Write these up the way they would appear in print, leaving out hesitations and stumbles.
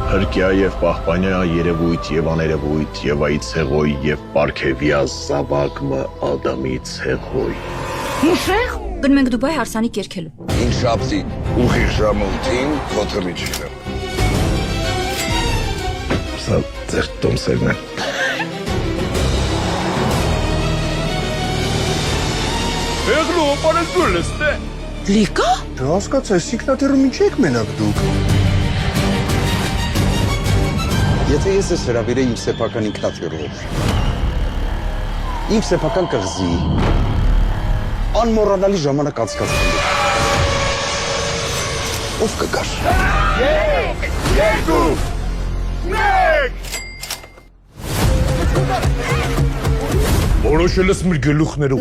Հրկյա եւ պահպանյա երևույթ եւ աներևույթ եւ այցեղոյ եւ պարքեվյա զավակը Ադամի ցեղոյ։ Մուշեղ գնում ենք Դուբայ հարսանիք երկելու։ Ինչ շաբթի ուղիղ ժամը 8-ին խոթրի չիրեմ։ Սա ձեր տոմսերն են։ Եղլու օպարեզուր լստե։ Լիկա։ Հասկացա, սիկնատերում ինչ եք մենակ դուք։ Եթե ես ես հրավիրեի իմ սեփական ինքնաթիռով, իմ սեփական կղզի, անմոռանալի ժամանակ անցկացնելու, ով կգար։ Որոշել ես մեր գլուխներով։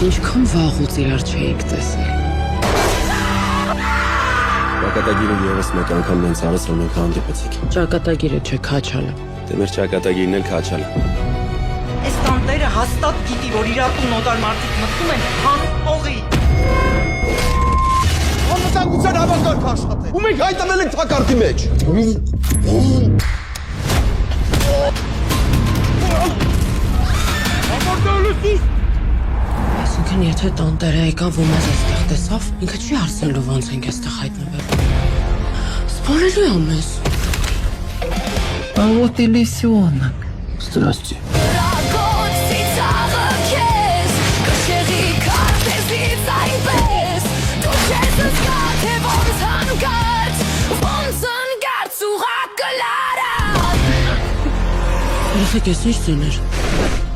Ինչքան վաղուց իրար չէիք տեսել։ Ճակատագիրը եւս մեկ անգամ նենց արեց, որ մենք հանդիպեցիք։ Ճակատագիրը չէ, քաչալը։ Դե մեր ճակատագիրն էլ քաչալ է։ Այս տանտերը հաստատ գիտի, որ իրակուն նոտար մարդիկ մտնում են հան օղի։ Անվտանգության հավաքարկ աշխատել։ Ու մենք հայտնվել ենք թակարդի մեջ։ Այսինքն եթե տանտերը եկավ ու մեզ այստեղ տեսավ, ինքը չի հարցնելու ոնց ենք այստեղ հայտնվել։ Սպանելու է մեզ։ А вот и лисенок. Здрасте։ Երեխեք ես ինչ ձեներ։